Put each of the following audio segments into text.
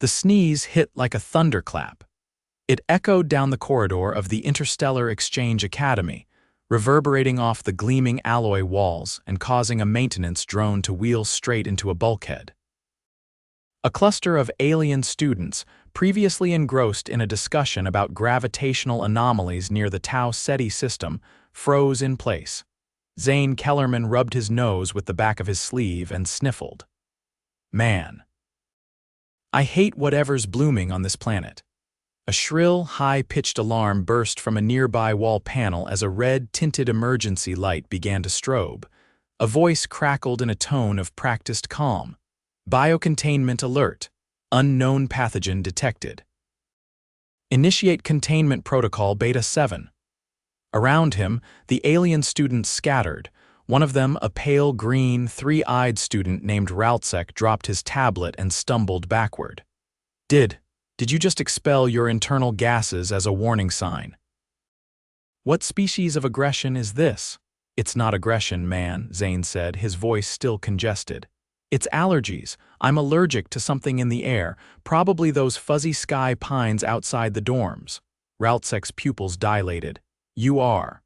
The sneeze hit like a thunderclap. It echoed down the corridor of the Interstellar Exchange Academy, reverberating off the gleaming alloy walls and causing a maintenance drone to wheel straight into a bulkhead. A cluster of alien students, previously engrossed in a discussion about gravitational anomalies near the Tau Ceti system, froze in place. Zayne Kellerman rubbed his nose with the back of his sleeve and sniffled. Man. I hate whatever's blooming on this planet. A shrill, high-pitched alarm burst from a nearby wall panel as a red-tinted emergency light began to strobe. A voice crackled in a tone of practiced calm. Biocontainment alert. Unknown pathogen detected. Initiate containment protocol Beta 7. Around him, the alien students scattered. One of them, a pale green, three-eyed student named Raltsek, dropped his tablet and stumbled backward. Did you just expel your internal gases as a warning sign? What species of aggression is this? It's not aggression, man, Zayne said, his voice still congested. It's allergies. I'm allergic to something in the air, probably those fuzzy sky pines outside the dorms. Raltsek's pupils dilated. You are.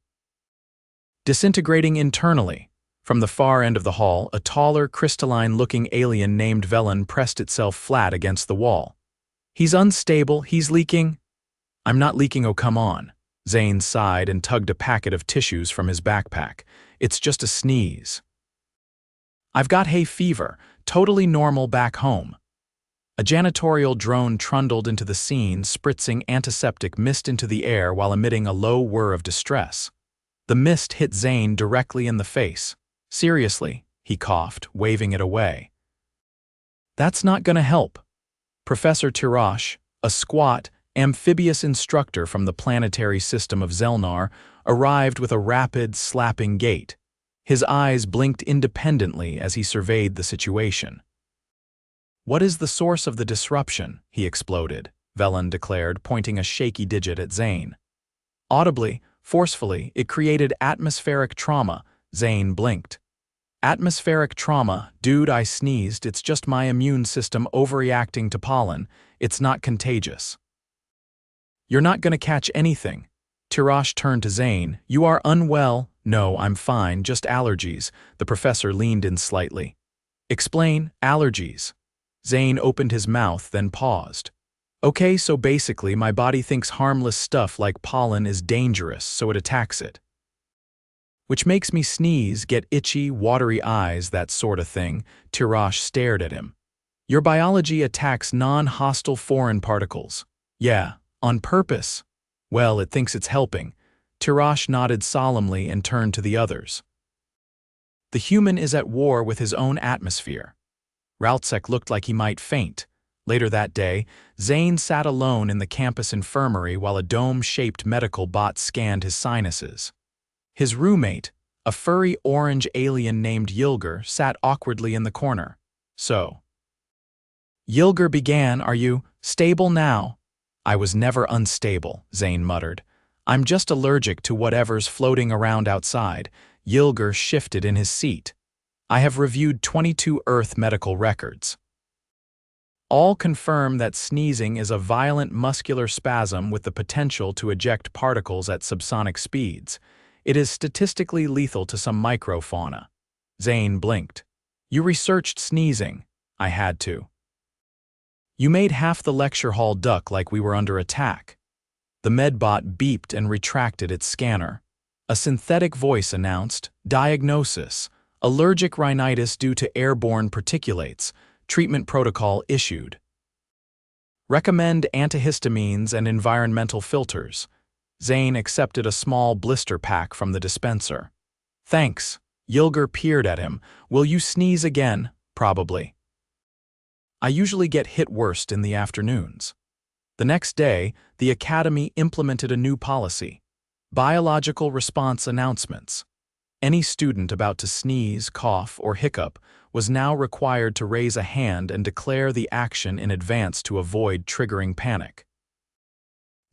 Disintegrating internally. From the far end of the hall, a taller, crystalline-looking alien named Velen pressed itself flat against the wall. He's unstable, he's leaking. I'm not leaking, oh come on. Zayne sighed and tugged a packet of tissues from his backpack. It's just a sneeze. I've got hay fever, totally normal back home. A janitorial drone trundled into the scene, spritzing antiseptic mist into the air while emitting a low whir of distress. The mist hit Zayne directly in the face. Seriously, he coughed, waving it away. That's not gonna help. Professor Tirosh, a squat, amphibious instructor from the planetary system of Zelnar, arrived with a rapid, slapping gait. His eyes blinked independently as he surveyed the situation. What is the source of the disruption? He exploded, Velen declared, pointing a shaky digit at Zayne. Audibly, forcefully, it created atmospheric trauma. Zayne blinked. Atmospheric trauma, dude, I sneezed, it's just my immune system overreacting to pollen, it's not contagious. You're not gonna catch anything. Tirosh turned to Zayne. You are unwell. No, I'm fine, just allergies. The professor leaned in slightly. Explain, allergies. Zayne opened his mouth, then paused. Okay, so basically my body thinks harmless stuff like pollen is dangerous, so it attacks it. Which makes me sneeze, get itchy, watery eyes, that sort of thing. Tirosh stared at him. Your biology attacks non-hostile foreign particles. Yeah, on purpose. Well, it thinks it's helping. Tirosh nodded solemnly and turned to the others. The human is at war with his own atmosphere. Raltsek looked like he might faint. Later that day, Zayne sat alone in the campus infirmary while a dome-shaped medical bot scanned his sinuses. His roommate, a furry orange alien named Yilger, sat awkwardly in the corner. So. Yilger began, are you stable now? I was never unstable, Zayne muttered. I'm just allergic to whatever's floating around outside. Yilger shifted in his seat. I have reviewed 22 Earth medical records. All confirm that sneezing is a violent muscular spasm with the potential to eject particles at subsonic speeds. It is statistically lethal to some microfauna. Zayne blinked. You researched sneezing. I had to. You made half the lecture hall duck like we were under attack. The medbot beeped and retracted its scanner. A synthetic voice announced, Diagnosis, allergic rhinitis due to airborne particulates, treatment protocol issued. Recommend antihistamines and environmental filters. Zayne accepted a small blister pack from the dispenser. Thanks. Yilger peered at him. Will you sneeze again? Probably. I usually get hit worst in the afternoons. The next day, the Academy implemented a new policy. Biological response announcements. Any student about to sneeze, cough, or hiccup was now required to raise a hand and declare the action in advance to avoid triggering panic.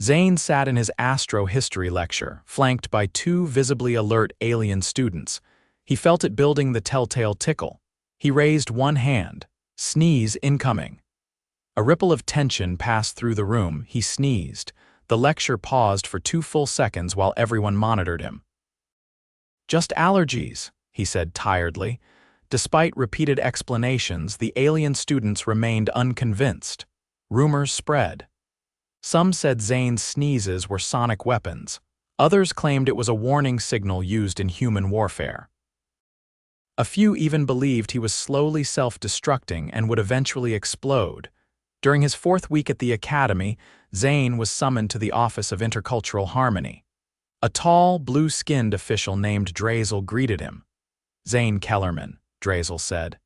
Zayne sat in his astro-history lecture, flanked by two visibly alert alien students. He felt it building the telltale tickle. He raised one hand. Sneeze incoming. A ripple of tension passed through the room. He sneezed. The lecture paused for 2 full seconds while everyone monitored him. "Just allergies," he said tiredly. Despite repeated explanations, the alien students remained unconvinced. Rumors spread. Some said Zayne's sneezes were sonic weapons. Others claimed it was a warning signal used in human warfare. A few even believed he was slowly self-destructing and would eventually explode. During his 4th week at the academy, Zayne was summoned to the Office of Intercultural Harmony. A tall, blue-skinned official named Drazel greeted him. "Zayne Kellerman," Drazel said.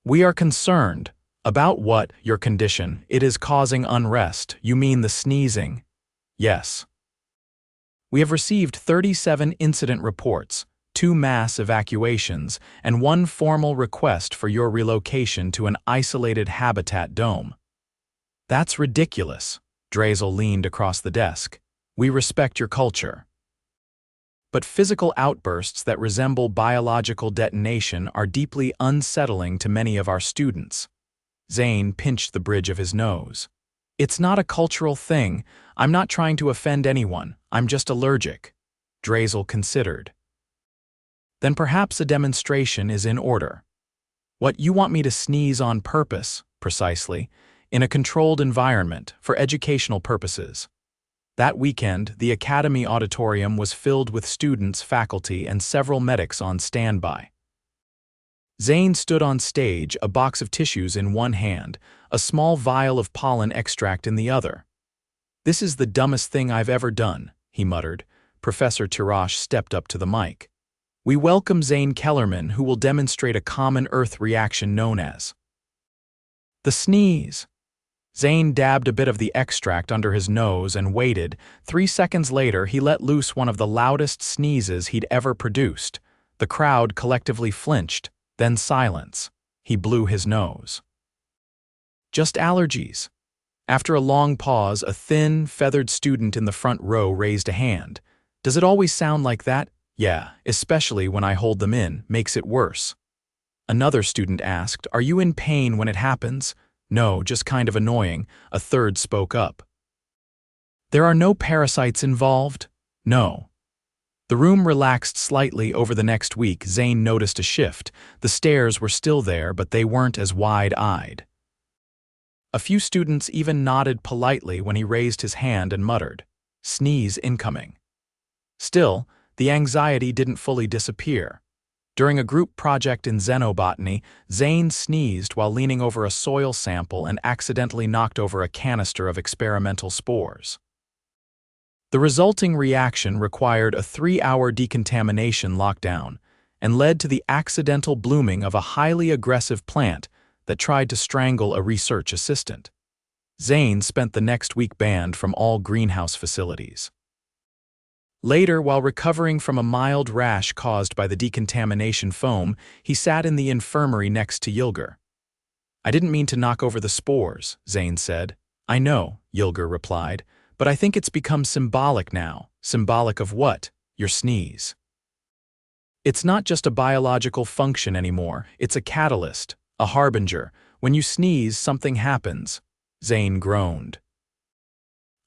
"We are concerned. About what, your condition? It is causing unrest. You mean the sneezing?" "Yes." "We have received 37 incident reports, 2 mass evacuations, and 1 formal request for your relocation to an isolated habitat dome." "That's ridiculous." Drazel leaned across the desk. "We respect your culture. But physical outbursts that resemble biological detonation are deeply unsettling to many of our students." Zayne pinched the bridge of his nose. "It's not a cultural thing. I'm not trying to offend anyone. I'm just allergic." Drazel considered. "Then perhaps a demonstration is in order." "What, you want me to sneeze on purpose?" "Precisely. In a controlled environment, for educational purposes." That weekend, the Academy auditorium was filled with students, faculty, and several medics on standby. Zayne stood on stage, a box of tissues in one hand, a small vial of pollen extract in the other. "This is the dumbest thing I've ever done," he muttered. Professor Tirash stepped up to the mic. "We welcome Zayne Kellerman, who will demonstrate a common Earth reaction known as the sneeze." Zayne dabbed a bit of the extract under his nose and waited. 3 seconds later, he let loose one of the loudest sneezes he'd ever produced. The crowd collectively flinched, then silence. He blew his nose. "Just allergies." After a long pause, a thin, feathered student in the front row raised a hand. "Does it always sound like that?" "Yeah, especially when I hold them in, makes it worse." Another student asked, "Are you in pain when it happens?" "No, just kind of annoying," a third spoke up. "There are no parasites involved?" "No." The room relaxed slightly. Over the next week. Zayne noticed a shift. The stares were still there, but they weren't as wide-eyed. A few students even nodded politely when he raised his hand and muttered, "Sneeze incoming." Still, the anxiety didn't fully disappear. During a group project in xenobotany, Zayne sneezed while leaning over a soil sample and accidentally knocked over a canister of experimental spores. The resulting reaction required a 3-hour decontamination lockdown and led to the accidental blooming of a highly aggressive plant that tried to strangle a research assistant. Zayne spent the next week banned from all greenhouse facilities. Later, while recovering from a mild rash caused by the decontamination foam, he sat in the infirmary next to Yilger. "I didn't mean to knock over the spores," Zayne said. "I know," Yilger replied, "but I think it's become symbolic now." "Symbolic of what?" "Your sneeze." "It's not just a biological function anymore, it's a catalyst, a harbinger. When you sneeze, something happens." Zayne groaned.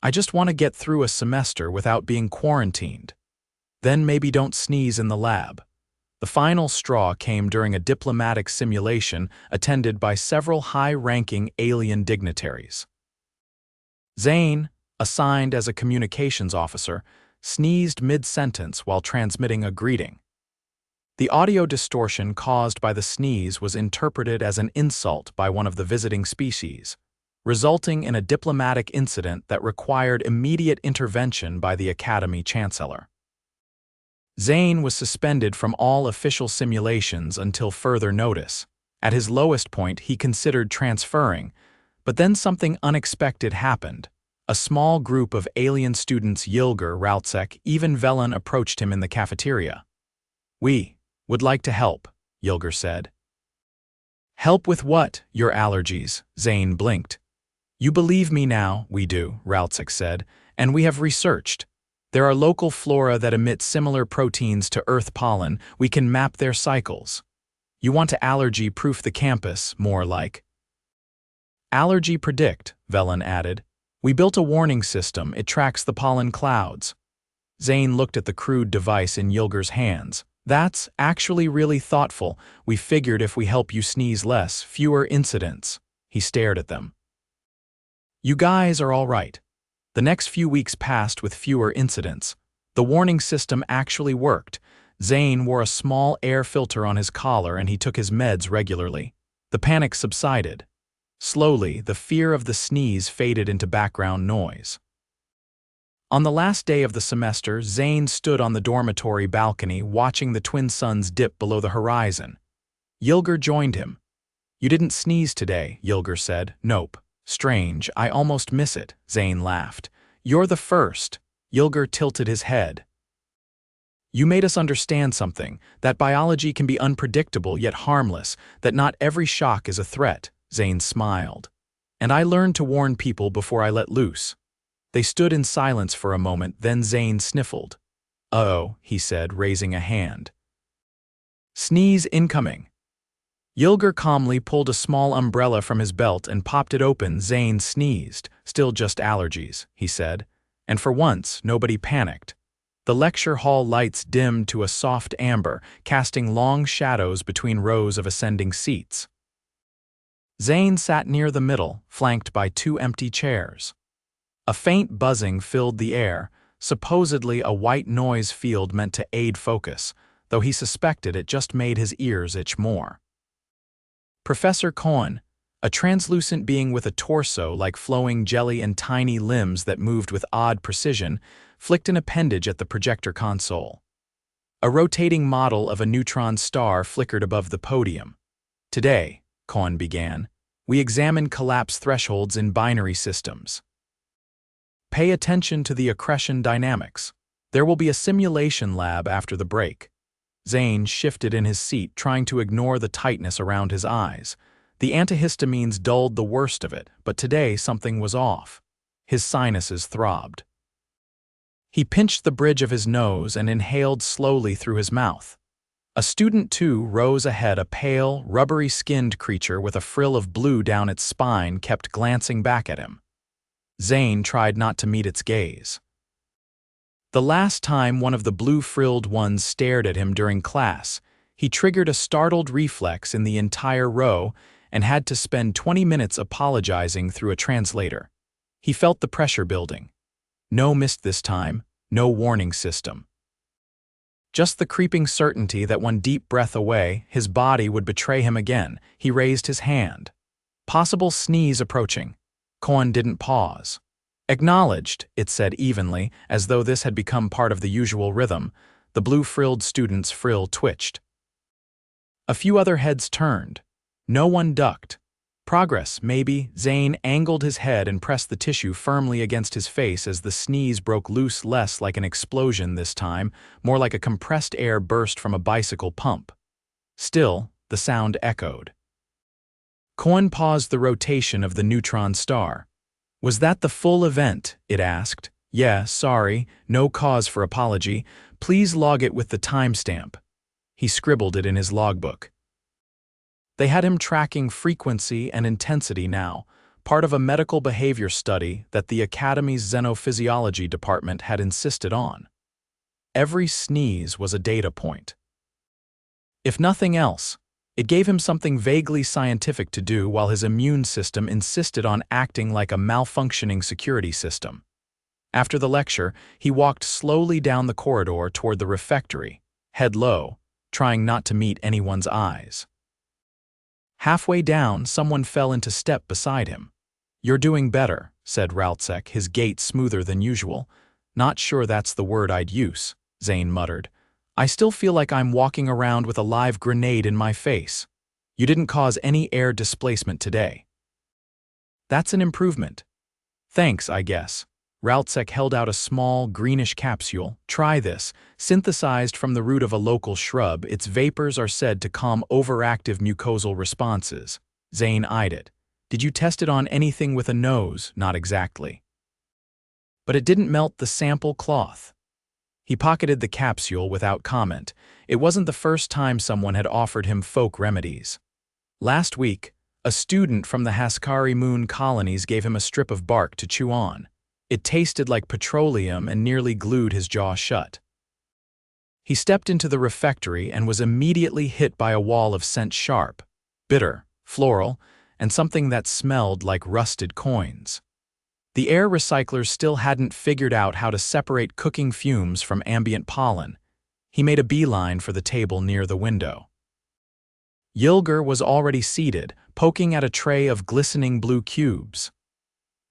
"I just want to get through a semester without being quarantined." "Then maybe don't sneeze in the lab." The final straw came during a diplomatic simulation attended by several high-ranking alien dignitaries. Zayne, assigned as a communications officer, sneezed mid-sentence while transmitting a greeting. The audio distortion caused by the sneeze was interpreted as an insult by one of the visiting species, resulting in a diplomatic incident that required immediate intervention by the Academy Chancellor. Zayne was suspended from all official simulations until further notice. At his lowest point, he considered transferring, but then something unexpected happened. A small group of alien students, Yilger, Rautzek, even Velen, approached him in the cafeteria. "We would like to help," Yilger said. "Help with what?" "Your allergies," Zayne blinked. "You believe me now?" "We do," Rautzek said, "and we have researched. There are local flora that emit similar proteins to Earth pollen. We can map their cycles. You want to allergy-proof the campus, more like." Allergy predict, Velen added. We built a warning system. It tracks the pollen clouds. Zayne looked at the crude device in Yilger's hands. That's actually really thoughtful. We figured if we help you sneeze less, fewer incidents. He stared at them. You guys are all right. The next few weeks passed with fewer incidents. The warning system actually worked. Zayne wore a small air filter on his collar and he took his meds regularly. The panic subsided. Slowly, the fear of the sneeze faded into background noise. On the last day of the semester, Zayne stood on the dormitory balcony watching the twin suns dip below the horizon. Yilger joined him. You didn't sneeze today, Yilger said. Nope. Strange, I almost miss it, Zayne laughed. You're the first. Yilger tilted his head. You made us understand something, that biology can be unpredictable yet harmless, that not every shock is a threat, Zayne smiled. And I learned to warn people before I let loose. They stood in silence for a moment, then Zayne sniffled. Uh-oh, he said, raising a hand. Sneeze incoming. Yilger calmly pulled a small umbrella from his belt and popped it open. Zayne sneezed. Still just allergies, he said. And for once, nobody panicked. The lecture hall lights dimmed to a soft amber, casting long shadows between rows of ascending seats. Zayne sat near the middle, flanked by two empty chairs. A faint buzzing filled the air, supposedly a white noise field meant to aid focus, though he suspected it just made his ears itch more. Professor Cohen, a translucent being with a torso like flowing jelly and tiny limbs that moved with odd precision, flicked an appendage at the projector console. A rotating model of a neutron star flickered above the podium. Today, Cohen began, we examine collapse thresholds in binary systems. Pay attention to the accretion dynamics. There will be a simulation lab after the break. Zayne shifted in his seat, trying to ignore the tightness around his eyes. The antihistamines dulled the worst of it, but today something was off. His sinuses throbbed. He pinched the bridge of his nose and inhaled slowly through his mouth. A student, too, rose ahead. A pale, rubbery-skinned creature with a frill of blue down its spine kept glancing back at him. Zayne tried not to meet its gaze. The last time one of the blue-frilled ones stared at him during class, he triggered a startled reflex in the entire row and had to spend 20 minutes apologizing through a translator. He felt the pressure building. No mist this time, no warning system. Just the creeping certainty that one deep breath away, his body would betray him again. He raised his hand. Possible sneeze approaching. Cohen didn't pause. Acknowledged, it said evenly, as though this had become part of the usual rhythm. The blue-frilled student's frill twitched. A few other heads turned. No one ducked. Progress, maybe. Zayne angled his head and pressed the tissue firmly against his face as the sneeze broke loose, less like an explosion this time, more like a compressed air burst from a bicycle pump. Still, the sound echoed. Cohen paused the rotation of the neutron star. Was that the full event? It asked. Yeah, sorry, no cause for apology. Please log it with the timestamp. He scribbled it in his logbook. They had him tracking frequency and intensity now, part of a medical behavior study that the Academy's xenophysiology department had insisted on. Every sneeze was a data point. If nothing else, it gave him something vaguely scientific to do while his immune system insisted on acting like a malfunctioning security system. After the lecture, he walked slowly down the corridor toward the refectory, head low, trying not to meet anyone's eyes. Halfway down, someone fell into step beside him. You're doing better, said Raltsek, his gait smoother than usual. Not sure that's the word I'd use, Zayne muttered. I still feel like I'm walking around with a live grenade in my face. You didn't cause any air displacement today. That's an improvement. Thanks, I guess. Raltsek held out a small, greenish capsule. Try this. Synthesized from the root of a local shrub, its vapors are said to calm overactive mucosal responses. Zayne eyed it. Did you test it on anything with a nose? Not exactly. But it didn't melt the sample cloth. He pocketed the capsule without comment. It wasn't the first time someone had offered him folk remedies. Last week, A student from the Haskari Moon colonies gave him a strip of bark to chew on. It tasted like petroleum and nearly glued his jaw shut. He stepped into the refectory and was immediately hit by a wall of scent sharp, bitter, floral, and something that smelled like rusted coins. The air recyclers still hadn't figured out how to separate cooking fumes from ambient pollen. He made a beeline for the table near the window. Yilger was already seated, poking at a tray of glistening blue cubes.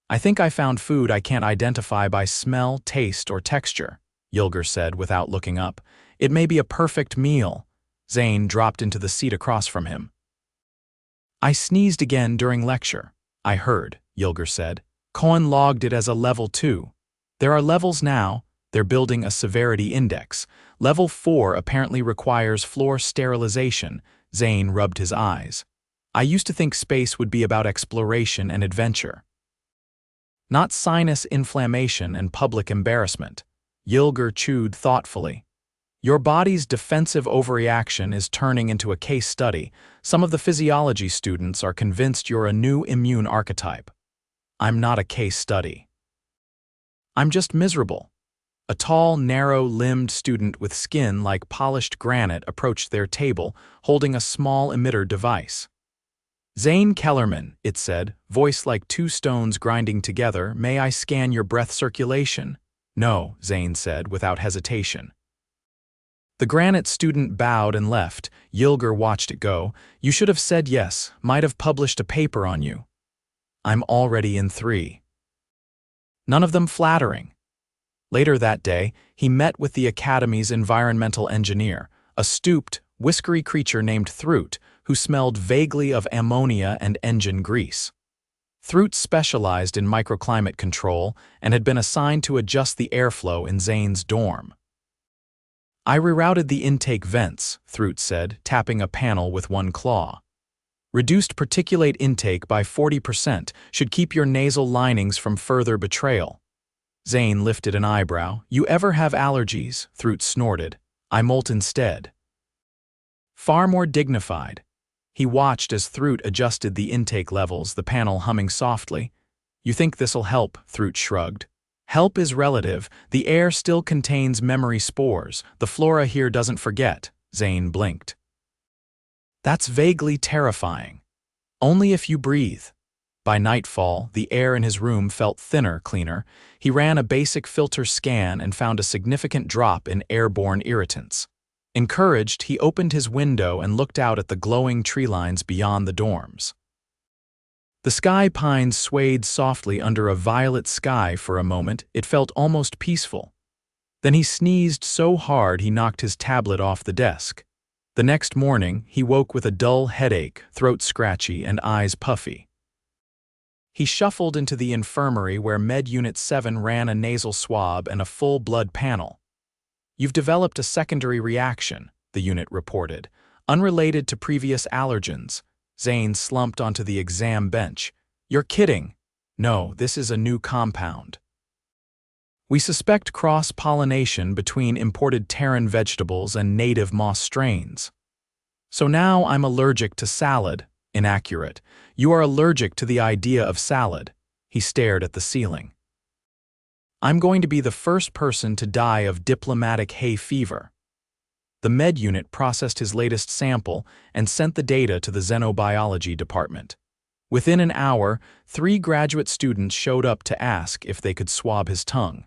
"I think I found food I can't identify by smell, taste, or texture," Yilger said without looking up. "It may be a perfect meal." Zayne dropped into the seat across from him. "I sneezed again during lecture." "I heard," Yilger said. "Cohen logged it as a level 2. There are levels now. They're building a severity index. Level 4 apparently requires floor sterilization." Zayne rubbed his eyes. "I used to think space would be about exploration and adventure, not sinus inflammation and public embarrassment." Yilger chewed thoughtfully. "Your body's defensive overreaction is turning into a case study. Some of the physiology students are convinced you're a new immune archetype." "I'm not a case study. I'm just miserable." A tall, narrow-limbed student with skin like polished granite approached their table, holding a small emitter device. "Zayne Kellerman," it said, voice like two stones grinding together, "may I scan your breath circulation?" "No," Zayne said without hesitation. The granite student bowed and left. Yilger watched it go. "You should have said yes, might have published a paper on you." "I'm already in 3. None of them flattering." Later that day, he met with the Academy's environmental engineer, a stooped, whiskery creature named Thrut, who smelled vaguely of ammonia and engine grease. Thrut specialized in microclimate control and had been assigned to adjust the airflow in Zayne's dorm. "I rerouted the intake vents," Thrut said, tapping a panel with one claw. "Reduced particulate intake by 40% should keep your nasal linings from further betrayal." Zayne lifted an eyebrow. "You ever have allergies?" Thrut snorted. "I molt instead." Far more dignified. He watched as Thrut adjusted the intake levels, the panel humming softly. "You think this'll help?" Thrut shrugged. "Help is relative. The air still contains memory spores. The flora here doesn't forget." Zayne blinked. "That's vaguely terrifying. Only if you breathe." By nightfall, the air in his room felt thinner, cleaner. He ran a basic filter scan and found a significant drop in airborne irritants. Encouraged, he opened his window and looked out at the glowing tree lines beyond the dorms. The sky pines swayed softly under a violet sky for a moment. It felt almost peaceful. Then he sneezed so hard he knocked his tablet off the desk. The next morning, he woke with a dull headache, throat scratchy, and eyes puffy. He shuffled into the infirmary where Med Unit 7 ran a nasal swab and a full blood panel. "You've developed a secondary reaction," the unit reported, "unrelated to previous allergens." Zayne slumped onto the exam bench. "You're kidding." "No, this is a new compound. We suspect cross-pollination between imported Terran vegetables and native moss strains. So now I'm allergic to salad." "Inaccurate. You are allergic to the idea of salad." He stared at the ceiling. "I'm going to be the first person to die of diplomatic hay fever." The med unit processed his latest sample and sent the data to the xenobiology department. Within an hour, 3 graduate students showed up to ask if they could swab his tongue.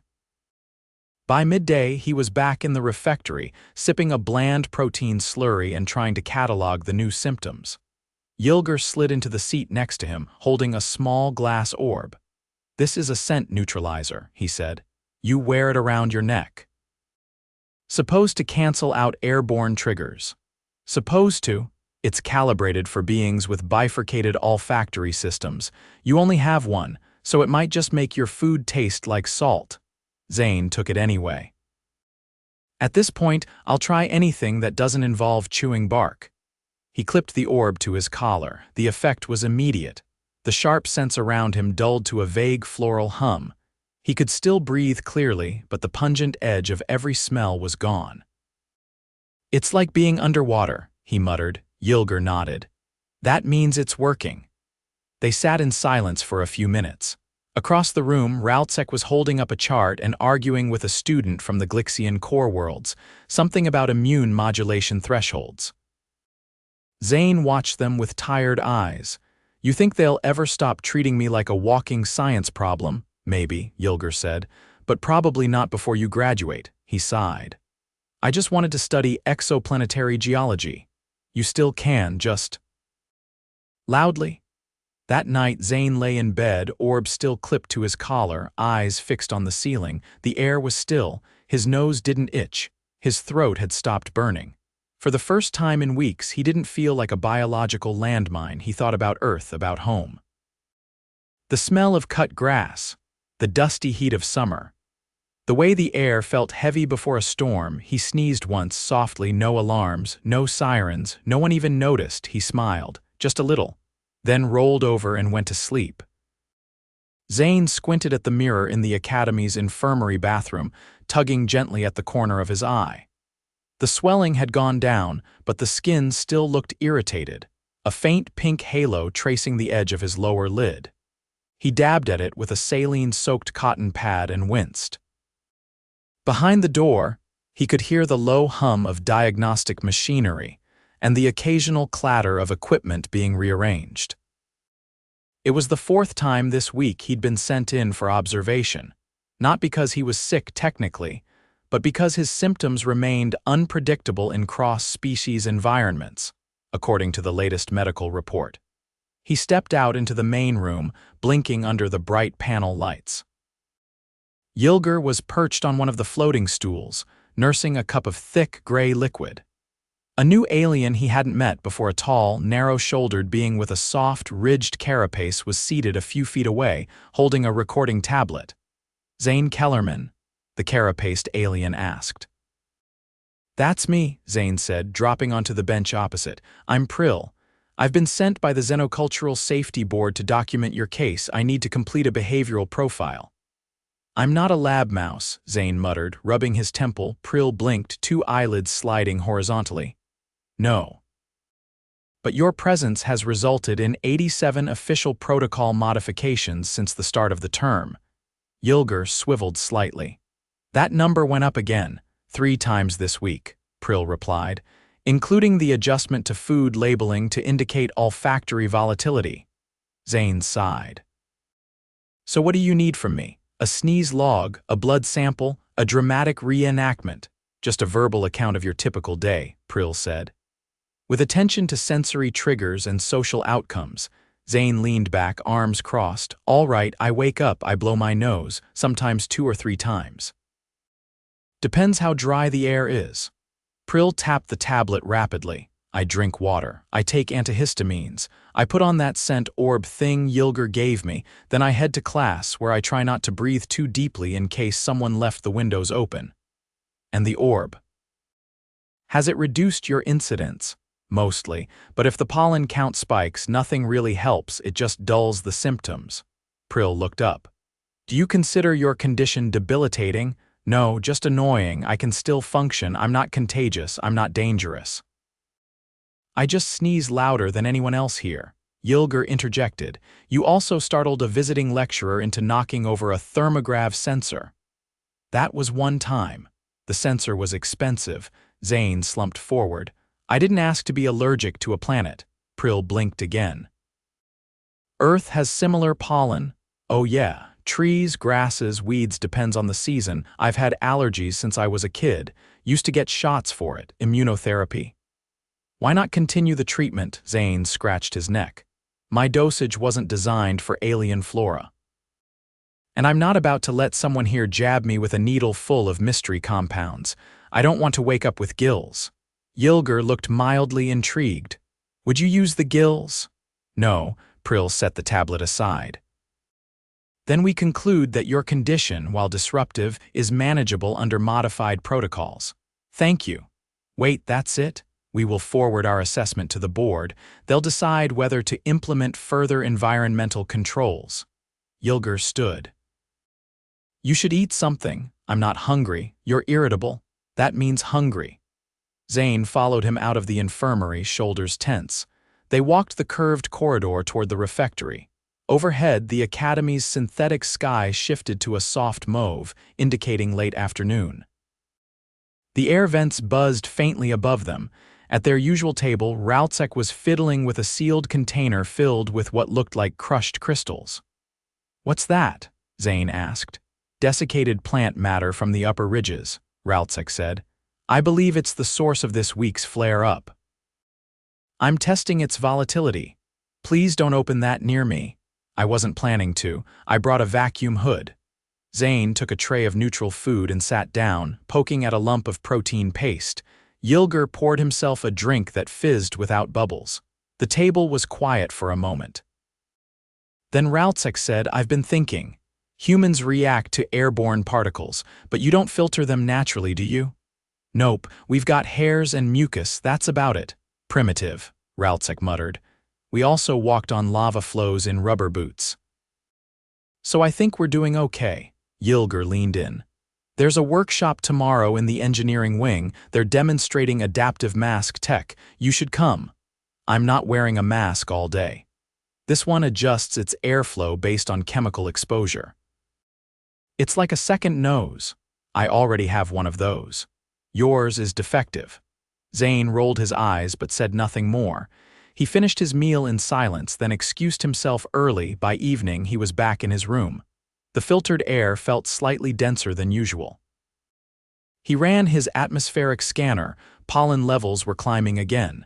By midday, he was back in the refectory, sipping a bland protein slurry and trying to catalog the new symptoms. Yilger slid into the seat next to him, holding a small glass orb. "This is a scent neutralizer," he said. "You wear it around your neck. Supposed to cancel out airborne triggers." "Supposed to. It's calibrated for beings with bifurcated olfactory systems. You only have one, so it might just make your food taste like salt." Zayne took it anyway. "At this point, I'll try anything that doesn't involve chewing bark." He clipped the orb to his collar. The effect was immediate. The sharp scents around him dulled to a vague floral hum. He could still breathe clearly, but the pungent edge of every smell was gone. "It's like being underwater," he muttered. Yilger nodded. "That means it's working." They sat in silence for a few minutes. Across the room, Raltsek was holding up a chart and arguing with a student from the Glixian core worlds, something about immune modulation thresholds. Zayne watched them with tired eyes. "You think they'll ever stop treating me like a walking science problem?" "Maybe," Yilger said, "but probably not before you graduate," he sighed. "I just wanted to study exoplanetary geology." "You still can, just..." Loudly. That night, Zayne lay in bed, orb still clipped to his collar, eyes fixed on the ceiling. The air was still, his nose didn't itch, his throat had stopped burning. For the first time in weeks, he didn't feel like a biological landmine. He thought about Earth, about home. The smell of cut grass, the dusty heat of summer. The way the air felt heavy before a storm. He sneezed once, softly, no alarms, no sirens, no one even noticed. He smiled, just a little, then rolled over and went to sleep. Zayne squinted at the mirror in the Academy's infirmary bathroom, tugging gently at the corner of his eye. The swelling had gone down, but the skin still looked irritated, a faint pink halo tracing the edge of his lower lid. He dabbed at it with a saline-soaked cotton pad and winced. Behind the door, he could hear the low hum of diagnostic machinery and the occasional clatter of equipment being rearranged. It was the fourth time this week he'd been sent in for observation, not because he was sick technically, but because his symptoms remained unpredictable in cross-species environments, according to the latest medical report. He stepped out into the main room, blinking under the bright panel lights. Yilger was perched on one of the floating stools, nursing a cup of thick gray liquid. A new alien he hadn't met before. A tall, narrow-shouldered being with a soft, ridged carapace was seated a few feet away, holding a recording tablet. "Zayne Kellerman?" the carapaced alien asked. "That's me," Zayne said, dropping onto the bench opposite. "I'm Prill. I've been sent by the Xenocultural Safety Board to document your case. I need to complete a behavioral profile." "I'm not a lab mouse," Zayne muttered, rubbing his temple. Prill blinked, two eyelids sliding horizontally. "No. But your presence has resulted in 87 official protocol modifications since the start of the term." Yilger swiveled slightly. "That number went up again, 3 times this week," Prill replied, "including the adjustment to food labeling to indicate olfactory volatility." Zayne sighed. "So what do you need from me? A sneeze log, a blood sample, a dramatic reenactment?" "Just a verbal account of your typical day," Prill said. With attention to sensory triggers and social outcomes, Zayne leaned back, arms crossed. "All right, I wake up, I blow my nose, sometimes 2 or 3 times. Depends how dry the air is." Prill tapped the tablet rapidly. "I drink water. I take antihistamines. I put on that scent orb thing Yilger gave me. Then I head to class, where I try not to breathe too deeply in case someone left the windows open." "And the orb? Has it reduced your incidence?" "Mostly, but if the pollen count spikes, nothing really helps, it just dulls the symptoms." Prill looked up. "Do you consider your condition debilitating?" "No, just annoying. I can still function. I'm not contagious. I'm not dangerous." "I just sneeze louder than anyone else here," Yilger interjected. "You also startled a visiting lecturer into knocking over a thermograph sensor." "That was one time. The sensor was expensive." Zayne slumped forward. "I didn't ask to be allergic to a planet." Prill blinked again. "Earth has similar pollen." "Oh yeah. Trees, grasses, weeds, depends on the season. I've had allergies since I was a kid. Used to get shots for it, immunotherapy." "Why not continue the treatment?" Zayne scratched his neck. "My dosage wasn't designed for alien flora. And I'm not about to let someone here jab me with a needle full of mystery compounds. I don't want to wake up with gills." Yilger looked mildly intrigued. "Would you use the gills?" "No," Prill set the tablet aside. "Then we conclude that your condition, while disruptive, is manageable under modified protocols." "Thank you." "Wait, that's it? We will forward our assessment to the board. They'll decide whether to implement further environmental controls." Yilger stood. "You should eat something." "I'm not hungry." "You're irritable." "That means hungry." Zayne followed him out of the infirmary, shoulders tense. They walked the curved corridor toward the refectory. Overhead, the Academy's synthetic sky shifted to a soft mauve, indicating late afternoon. The air vents buzzed faintly above them. At their usual table, Rautzek was fiddling with a sealed container filled with what looked like crushed crystals. "What's that?" Zayne asked. "Desiccated plant matter from the upper ridges," Rautzek said. "I believe it's the source of this week's flare-up. I'm testing its volatility. Please don't open that near me." "I wasn't planning to. I brought a vacuum hood." Zayne took a tray of neutral food and sat down, poking at a lump of protein paste. Yilger poured himself a drink that fizzed without bubbles. The table was quiet for a moment. Then Rautzek said, "I've been thinking. Humans react to airborne particles, but you don't filter them naturally, do you?" "Nope, we've got hairs and mucus, that's about it." "Primitive," Rautzek muttered. "We also walked on lava flows in rubber boots." "So I think we're doing okay." Yilger leaned in. "There's a workshop tomorrow in the engineering wing. They're demonstrating adaptive mask tech. You should come." "I'm not wearing a mask all day." "This one adjusts its airflow based on chemical exposure. It's like a second nose. I already have one of those. Yours is defective." Zayne rolled his eyes but said nothing more. He finished his meal in silence, then excused himself early. By evening, he was back in his room. The filtered air felt slightly denser than usual. He ran his atmospheric scanner. Pollen levels were climbing again.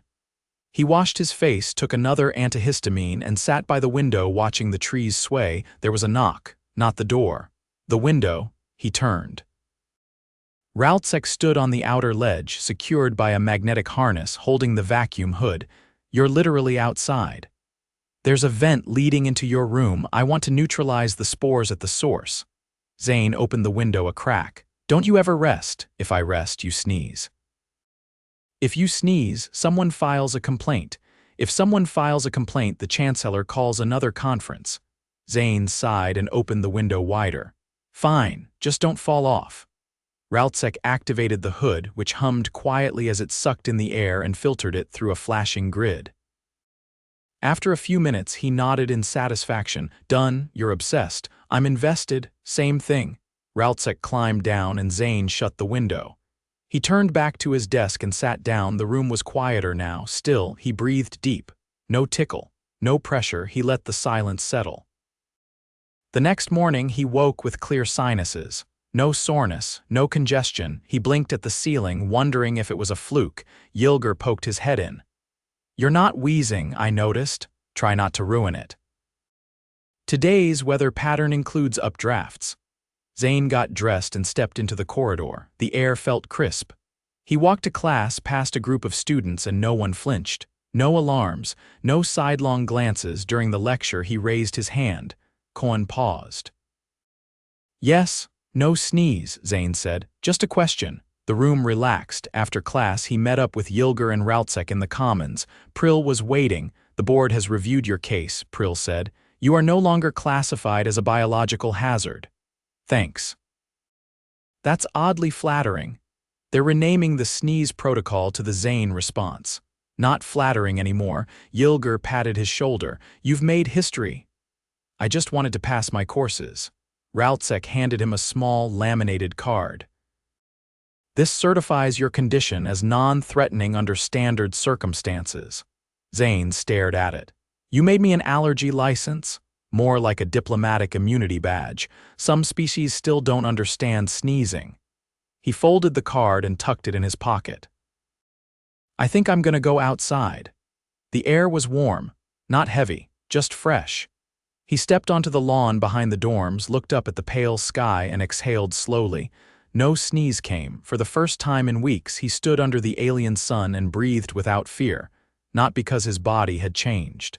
He washed his face, took another antihistamine, and sat by the window watching the trees sway. There was a knock, not the door. The window. He turned. Rautzek stood on the outer ledge, secured by a magnetic harness, holding the vacuum hood. "You're literally outside. There's a vent leading into your room. I want to neutralize the spores at the source." Zayne opened the window a crack. "Don't you ever rest? If I rest, you sneeze. If you sneeze, someone files a complaint. If someone files a complaint, the Chancellor calls another conference." Zayne sighed and opened the window wider. "Fine, just don't fall off." Rautzek activated the hood, which hummed quietly as it sucked in the air and filtered it through a flashing grid. After a few minutes, he nodded in satisfaction. "Done, you're obsessed. I'm invested, same thing." Rautzek climbed down and Zayne shut the window. He turned back to his desk and sat down. The room was quieter now. Still, he breathed deep. No tickle, no pressure. He let the silence settle. The next morning, he woke with clear sinuses. No soreness, no congestion. He blinked at the ceiling, wondering if it was a fluke. Yilger poked his head in. "You're not wheezing, I noticed. Try not to ruin it." Today's weather pattern includes updrafts. Zayne got dressed and stepped into the corridor. The air felt crisp. He walked to class past a group of students and no one flinched. No alarms, no sidelong glances. During the lecture, he raised his hand. Cohen paused. "Yes, no sneeze," Zayne said. "Just a question." The room relaxed. After class, he met up with Yilger and Rautzek in the Commons. Prill was waiting. "The board has reviewed your case," Prill said. "You are no longer classified as a biological hazard." "Thanks." That's oddly flattering. They're renaming the sneeze protocol to the Zayne response. Not flattering anymore. Yilger patted his shoulder. "You've made history." "I just wanted to pass my courses." Rautzek handed him a small, laminated card. "This certifies your condition as non-threatening under standard circumstances." Zayne stared at it. "You made me an allergy license?" "More like a diplomatic immunity badge. Some species still don't understand sneezing." He folded the card and tucked it in his pocket. "I think I'm going to go outside." The air was warm, not heavy, just fresh. He stepped onto the lawn behind the dorms, looked up at the pale sky and exhaled slowly. No sneeze came. For the first time in weeks, he stood under the alien sun and breathed without fear, not because his body had changed,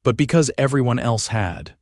but because everyone else had.